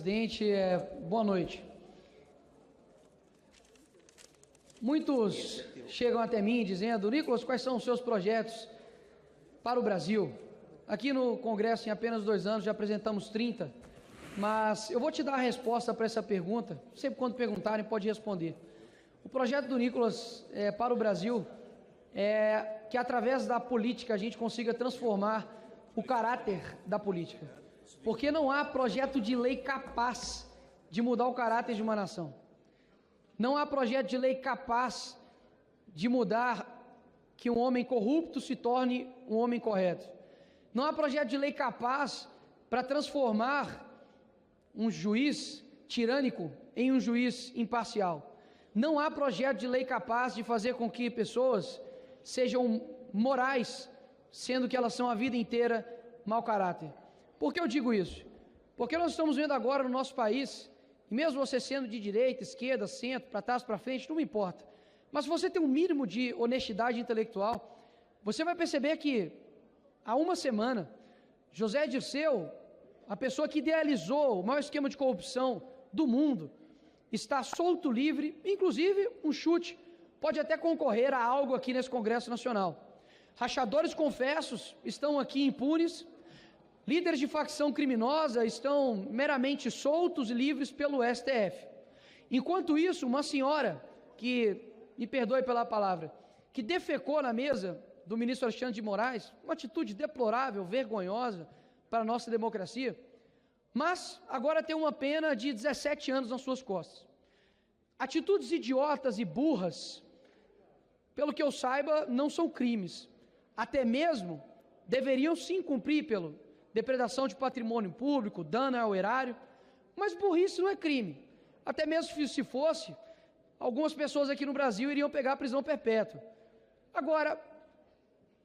presidente. Boa noite. Muitos chegam até mim dizendo: Nicolas, quais são os seus projetos para o Brasil? Aqui no Congresso, em apenas 2 anos, já apresentamos 30, mas eu vou te dar a resposta para essa pergunta. Sempre quando perguntarem, pode responder. O projeto do Nicolas para o Brasil é que, através da política, a gente consiga transformar o caráter da política. Porque não há projeto de lei capaz de mudar o caráter de uma nação. Não há projeto de lei capaz de mudar que um homem corrupto se torne um homem correto. Não há projeto de lei capaz para transformar um juiz tirânico em um juiz imparcial. Não há projeto de lei capaz de fazer com que pessoas sejam morais, sendo que elas são a vida inteira mau caráter. Por que eu digo isso? Porque nós estamos vendo agora no nosso país, e mesmo você sendo de direita, esquerda, centro, para trás, para frente, não me importa, mas se você tem um mínimo de honestidade intelectual, você vai perceber que há uma semana, José Dirceu, a pessoa que idealizou o maior esquema de corrupção do mundo, está solto, livre, inclusive um chute, pode até concorrer a algo aqui nesse Congresso Nacional. Rachadores confessos estão aqui impunes, líderes de facção criminosa estão meramente soltos e livres pelo STF. Enquanto isso, uma senhora, que, me perdoe pela palavra, que defecou na mesa do ministro Alexandre de Moraes, uma atitude deplorável, vergonhosa para a nossa democracia, mas agora tem uma pena de 17 anos nas suas costas. Atitudes idiotas e burras, pelo que eu saiba, não são crimes. Até mesmo deveriam sim cumprir pelo depredação de patrimônio público, dano ao erário, mas burrice não é crime. Até mesmo se fosse, algumas pessoas aqui no Brasil iriam pegar a prisão perpétua. Agora,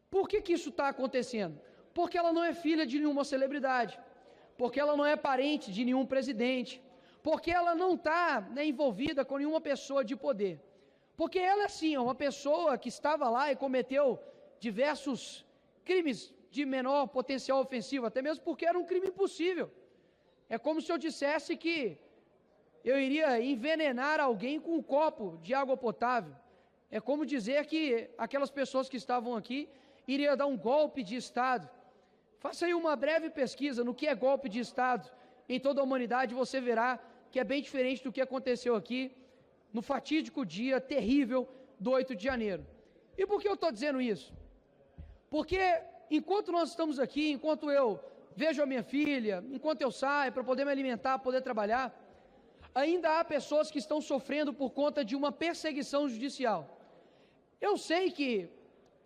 por que isso está acontecendo? Porque ela não é filha de nenhuma celebridade, porque ela não é parente de nenhum presidente, porque ela não está envolvida com nenhuma pessoa de poder. Porque ela, sim, é uma pessoa que estava lá e cometeu diversos crimes de menor potencial ofensivo, até mesmo porque era um crime impossível. É como se eu dissesse que eu iria envenenar alguém com um copo de água potável. É como dizer que aquelas pessoas que estavam aqui iriam dar um golpe de Estado. Faça aí uma breve pesquisa no que é golpe de Estado em toda a humanidade, você verá que é bem diferente do que aconteceu aqui no fatídico dia terrível do 8 de janeiro. E por que eu estou dizendo isso? Porque enquanto nós estamos aqui, enquanto eu vejo a minha filha, enquanto eu saio para poder me alimentar, poder trabalhar, ainda há pessoas que estão sofrendo por conta de uma perseguição judicial. Eu sei que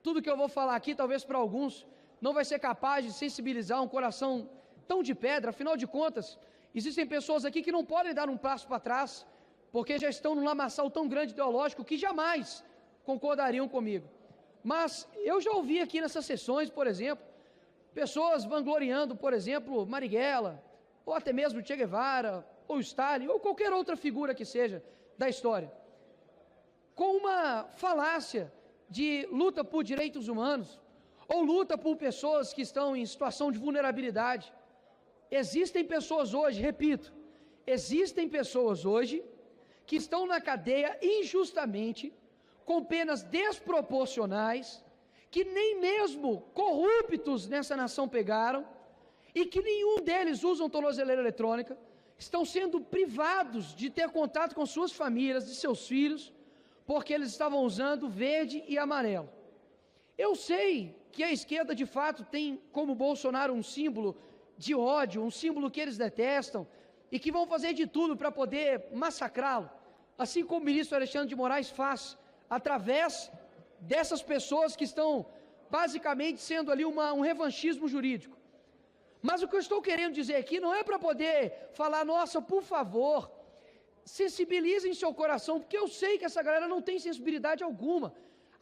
tudo que eu vou falar aqui, talvez para alguns, não vai ser capaz de sensibilizar um coração tão de pedra. Afinal de contas, existem pessoas aqui que não podem dar um passo para trás, porque já estão num lamaçal tão grande ideológico que jamais concordariam comigo. Mas eu já ouvi aqui nessas sessões, por exemplo, pessoas vangloriando, por exemplo, Marighella, ou até mesmo Che Guevara, ou Stalin, ou qualquer outra figura que seja da história, com uma falácia de luta por direitos humanos, ou luta por pessoas que estão em situação de vulnerabilidade. Existem pessoas hoje, repito, existem pessoas hoje que estão na cadeia injustamente, com penas desproporcionais, que nem mesmo corruptos nessa nação pegaram, e que nenhum deles usam tornozeleira eletrônica, estão sendo privados de ter contato com suas famílias, de seus filhos, porque eles estavam usando verde e amarelo. Eu sei que a esquerda de fato tem como Bolsonaro um símbolo de ódio, um símbolo que eles detestam, e que vão fazer de tudo para poder massacrá-lo, assim como o ministro Alexandre de Moraes faz, através dessas pessoas que estão basicamente sendo ali um revanchismo jurídico. Mas o que eu estou querendo dizer aqui não é para poder falar, nossa, por favor, sensibilizem seu coração, porque eu sei que essa galera não tem sensibilidade alguma.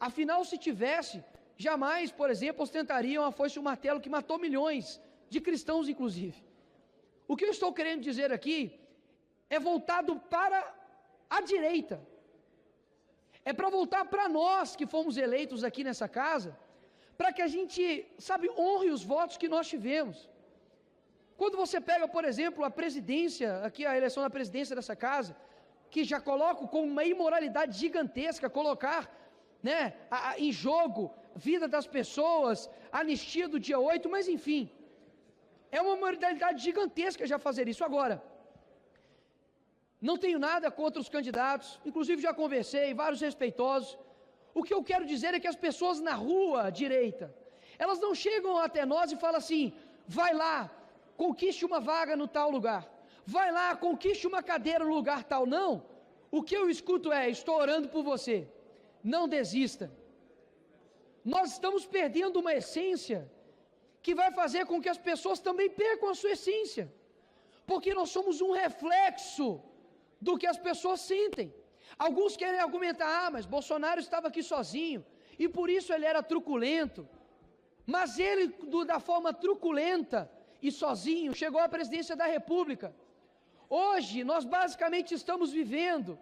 Afinal, se tivesse, jamais, por exemplo, ostentariam a foice e o martelo que matou milhões de cristãos, inclusive. O que eu estou querendo dizer aqui é voltado para a direita. É para voltar para nós que fomos eleitos aqui nessa casa, para que a gente, honre os votos que nós tivemos. Quando você pega, por exemplo, a presidência, aqui a eleição da presidência dessa casa, que já coloco como uma imoralidade gigantesca, colocar, né, em jogo vida das pessoas, anistia do dia 8, mas enfim, é uma imoralidade gigantesca já fazer isso. Agora, não tenho nada contra os candidatos, inclusive já conversei, vários respeitosos. O que eu quero dizer é que as pessoas na rua direita, elas não chegam até nós e falam assim: vai lá, conquiste uma vaga no tal lugar, vai lá, conquiste uma cadeira no lugar tal. Não, o que eu escuto é: estou orando por você, não desista. Nós estamos perdendo uma essência que vai fazer com que as pessoas também percam a sua essência, porque nós somos um reflexo do que as pessoas sentem. Alguns querem argumentar: ah, mas Bolsonaro estava aqui sozinho, e por isso ele era truculento. Mas ele, da forma truculenta e sozinho, chegou à presidência da República. Hoje, nós basicamente estamos vivendo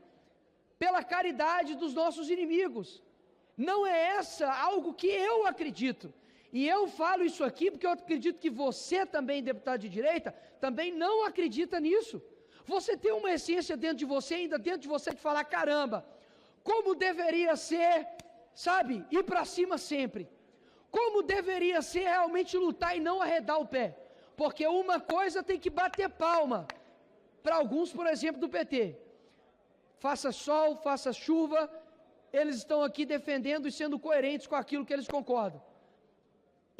pela caridade dos nossos inimigos. Não é essa algo que eu acredito. E eu falo isso aqui porque eu acredito que você também, deputado de direita, também não acredita nisso. Você tem uma essência dentro de você, ainda dentro de você, de falar: caramba, como deveria ser, sabe, ir para cima sempre. Como deveria ser realmente lutar e não arredar o pé. Porque uma coisa tem que bater palma para alguns, por exemplo, do PT. Faça sol, faça chuva, eles estão aqui defendendo e sendo coerentes com aquilo que eles concordam.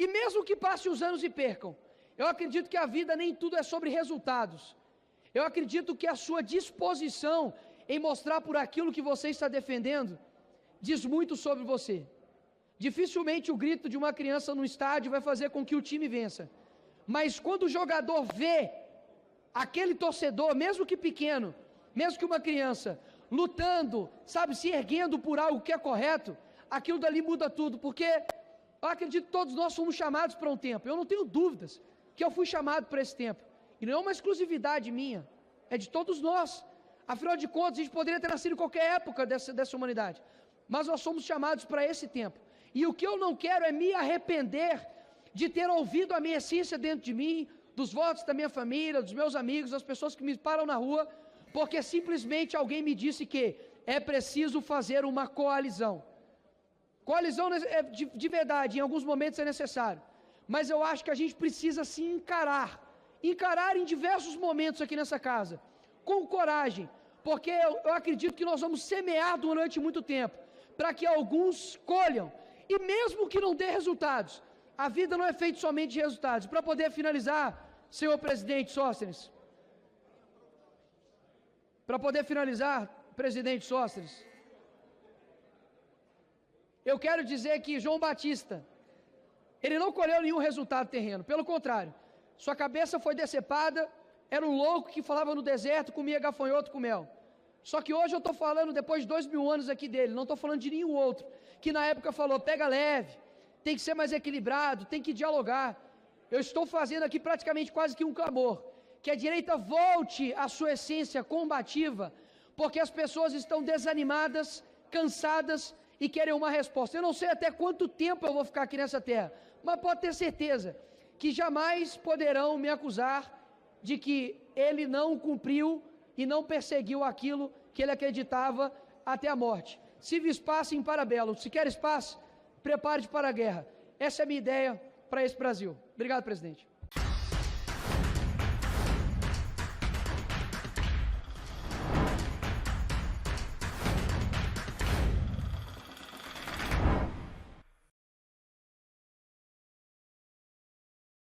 E mesmo que passem os anos e percam, eu acredito que a vida nem tudo é sobre resultados. Eu acredito que a sua disposição em mostrar por aquilo que você está defendendo diz muito sobre você. Dificilmente o grito de uma criança no estádio vai fazer com que o time vença. Mas quando o jogador vê aquele torcedor, mesmo que pequeno, mesmo que uma criança, lutando, sabe, se erguendo por algo que é correto, aquilo dali muda tudo, porque eu acredito que todos nós fomos chamados para um tempo. Eu não tenho dúvidas que eu fui chamado para esse tempo. E não é uma exclusividade minha, é de todos nós. Afinal de contas, a gente poderia ter nascido em qualquer época dessa humanidade, mas nós somos chamados para esse tempo. E o que eu não quero é me arrepender de ter ouvido a minha essência dentro de mim, dos votos da minha família, dos meus amigos, das pessoas que me param na rua, porque simplesmente alguém me disse que é preciso fazer uma coalizão. Coalizão de verdade, em alguns momentos é necessário, mas eu acho que a gente precisa se encarar em diversos momentos aqui nessa casa, com coragem, porque eu acredito que nós vamos semear durante muito tempo, para que alguns colham, e mesmo que não dê resultados, a vida não é feita somente de resultados. Para poder finalizar, senhor presidente Sóstenes, para poder finalizar, presidente Sóstenes, eu quero dizer que João Batista, ele não colheu nenhum resultado terreno, pelo contrário, sua cabeça foi decepada, era um louco que falava no deserto, comia gafanhoto com mel. Só que hoje eu estou falando, depois de 2000 anos aqui dele, não estou falando de nenhum outro, que na época falou: pega leve, tem que ser mais equilibrado, tem que dialogar. Eu estou fazendo aqui praticamente quase que um clamor, que a direita volte à sua essência combativa, porque as pessoas estão desanimadas, cansadas e querem uma resposta. Eu não sei até quanto tempo eu vou ficar aqui nessa terra, mas pode ter certeza que jamais poderão me acusar de que ele não cumpriu e não perseguiu aquilo que ele acreditava até a morte. Se vis pacem para belo, se queres paz, prepare-te para a guerra. Essa é a minha ideia para esse Brasil. Obrigado, presidente.